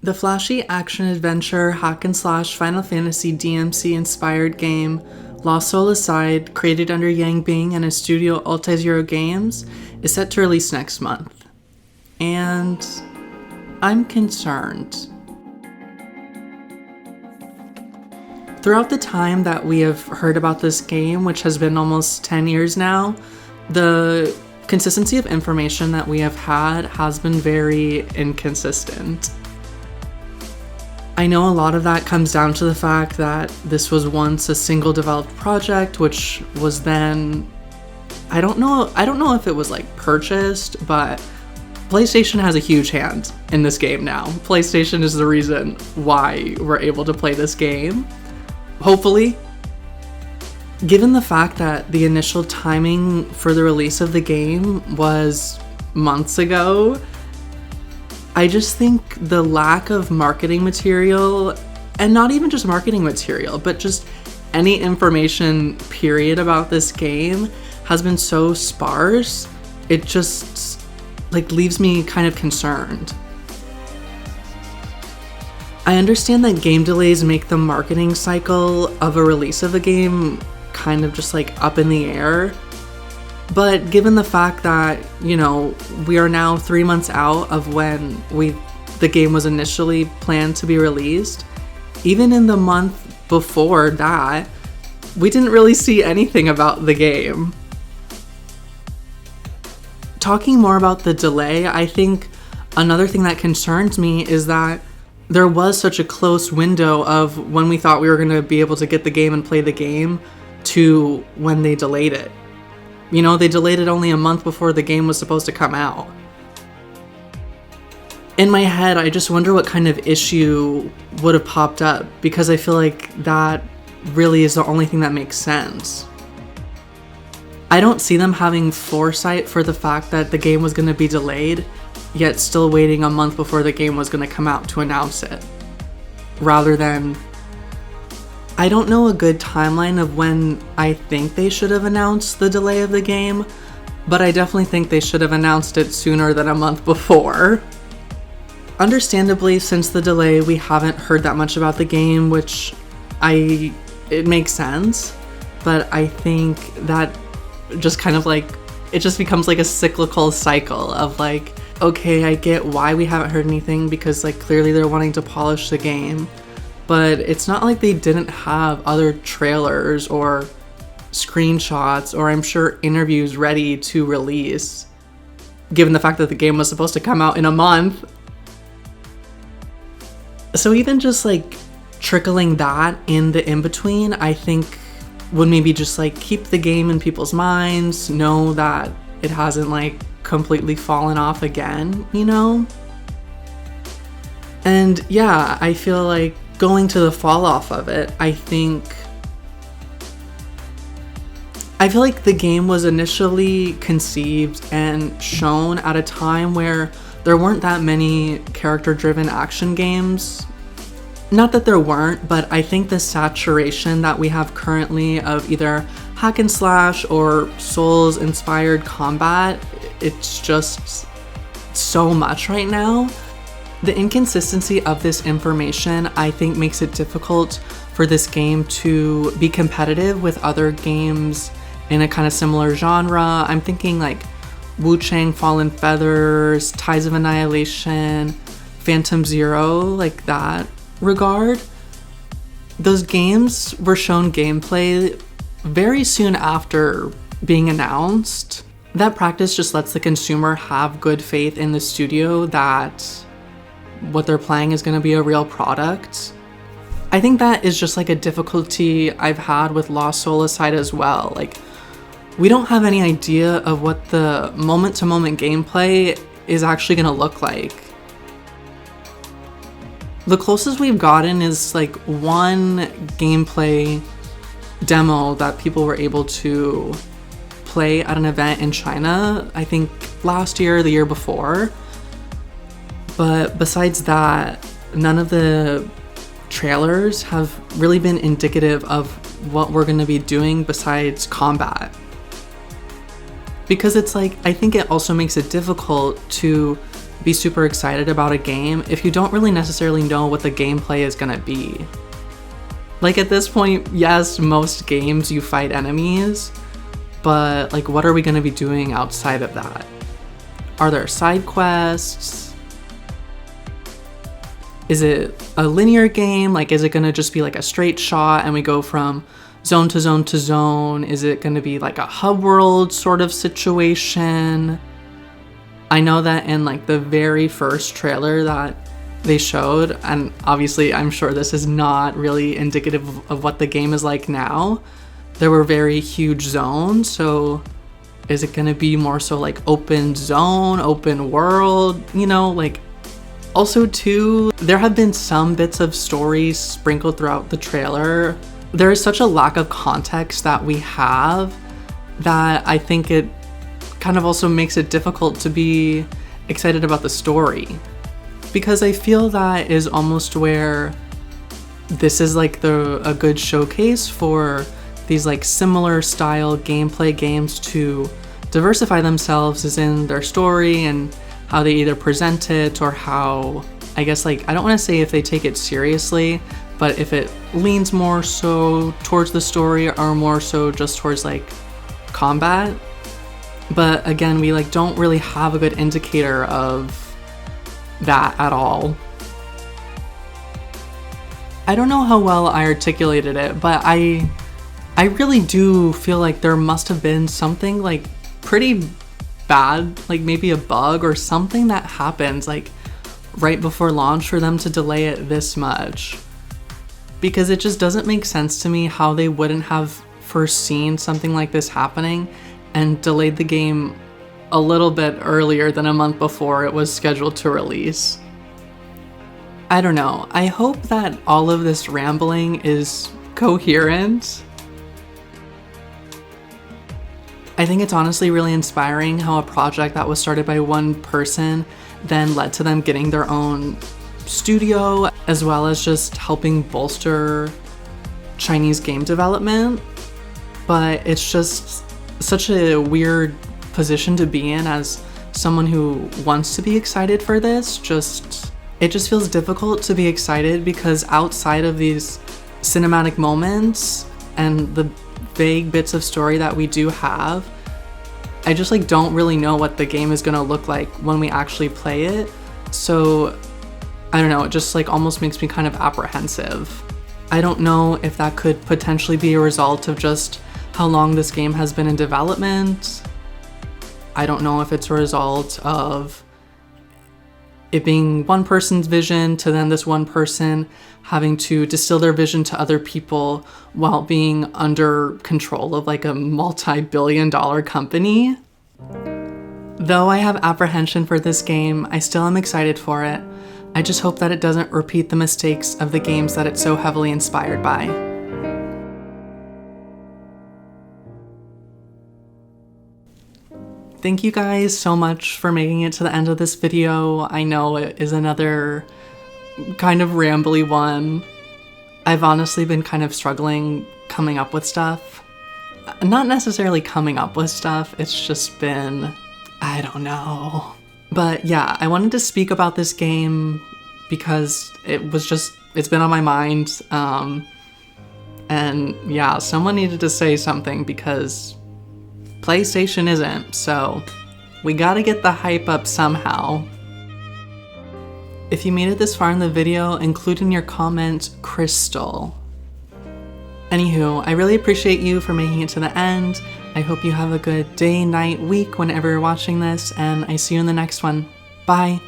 The flashy action-adventure hack-and-slash Final Fantasy DMC-inspired game Lost Soul Aside, created under Yang Bing and his studio Altezero Games, is set to release next month. And I'm concerned. Throughout the time that we have heard about this game, which has been almost 10 years now, the consistency of information that we have had has been very inconsistent. I know a lot of that comes down to the fact that this was once a single developed project, which was then, I don't know if it was like purchased, but PlayStation has a huge hand in this game now. PlayStation is the reason why we're able to play this game. Hopefully. Given the fact that the initial timing for the release of the game was months ago, I just think the lack of marketing material, and not even just marketing material, but just any information period about this game has been so sparse, it just leaves me kind of concerned. I understand that game delays make the marketing cycle of a release of a game kind of just up in the air. But given the fact that, we are now 3 months out of when the game was initially planned to be released, even in the month before that, we didn't really see anything about the game. Talking more about the delay, I think another thing that concerns me is that there was such a close window of when we thought we were going to be able to get the game and play the game to when they delayed it. They delayed it only a month before the game was supposed to come out. In my head, I just wonder what kind of issue would have popped up, because I feel like that really is the only thing that makes sense. I don't see them having foresight for the fact that the game was going to be delayed, yet still waiting a month before the game was going to come out to announce it. Rather than, I don't know a good timeline of when I think they should have announced the delay of the game, but I definitely think they should have announced it sooner than a month before. Understandably, since the delay, we haven't heard that much about the game, which it makes sense, but I think that just kind of it just becomes a cyclical cycle of okay, I get why we haven't heard anything, because clearly they're wanting to polish the game. But it's not like they didn't have other trailers or screenshots or I'm sure interviews ready to release, given the fact that the game was supposed to come out in a month. So even just trickling that in the in-between, I think would maybe just keep the game in people's minds, know that it hasn't completely fallen off again, And yeah, I feel going to the fall off of it, I feel like the game was initially conceived and shown at a time where there weren't that many character-driven action games. Not that there weren't, but I think the saturation that we have currently of either hack and slash or Souls-inspired combat, it's just so much right now. The inconsistency of this information, I think, makes it difficult for this game to be competitive with other games in a kind of similar genre. I'm thinking Wu Chang Fallen Feathers, Tides of Annihilation, Phantom Zero, that regard. Those games were shown gameplay very soon after being announced. That practice just lets the consumer have good faith in the studio that what they're playing is going to be a real product. I think that is just a difficulty I've had with Lost Soul Aside as well. We don't have any idea of what the moment-to-moment gameplay is actually going to look like. The closest we've gotten is one gameplay demo that people were able to play at an event in China, I think last year or the year before. But besides that, none of the trailers have really been indicative of what we're going to be doing besides combat. Because it's I think it also makes it difficult to be super excited about a game if you don't really necessarily know what the gameplay is gonna be. Like at this point, yes, most games you fight enemies, but like what are we gonna be doing outside of that? Are there side quests? Is it a linear game? Like, is it gonna just be like a straight shot and we go from zone to zone to zone? Is it gonna be like a hub world sort of situation? I know that in like the very first trailer that they showed, and obviously I'm sure this is not really indicative of what the game is like now, there were very huge zones. So is it gonna be more so like open zone, open world, you know, like. Also too, there have been some bits of stories sprinkled throughout the trailer. There is such a lack of context that we have that I think it kind of also makes it difficult to be excited about the story. Because I feel that is almost where this is like a good showcase for these like similar style gameplay games to diversify themselves is in their story and how they either present it or how, I guess like, I don't want to say if they take it seriously, but if it leans more so towards the story or more so just towards like combat. But again, we like don't really have a good indicator of that at all. I don't know how well I articulated it, but I really do feel like there must have been something like pretty bad, like maybe a bug or something that happens like right before launch for them to delay it this much. Because it just doesn't make sense to me how they wouldn't have foreseen something like this happening and delayed the game a little bit earlier than a month before it was scheduled to release. I don't know. I hope that all of this rambling is coherent. I think it's honestly really inspiring how a project that was started by one person then led to them getting their own studio, as well as just helping bolster Chinese game development. But it's just such a weird position to be in as someone who wants to be excited for this. It just feels difficult to be excited because outside of these cinematic moments and the vague bits of story that we do have, I just like don't really know what the game is gonna look like when we actually play it. So I don't know, it just like almost makes me kind of apprehensive. I don't know if that could potentially be a result of just how long this game has been in development. I don't know if it's a result of it being one person's vision to then this one person having to distill their vision to other people while being under control of like a multi-billion-dollar company. Though I have apprehension for this game, I still am excited for it. I just hope that it doesn't repeat the mistakes of the games that it's so heavily inspired by. Thank you guys so much for making it to the end of this video. I know it is another kind of rambly one. I've honestly been kind of struggling coming up with stuff. Not necessarily coming up with stuff, it's just been, I don't know. But yeah, I wanted to speak about this game because it's been on my mind. And yeah, someone needed to say something because PlayStation isn't, so we gotta get the hype up somehow. If you made it this far in the video, include in your comment Crystal. Anywho, I really appreciate you for making it to the end. I hope you have a good day, night, week whenever you're watching this, and I see you in the next one. Bye!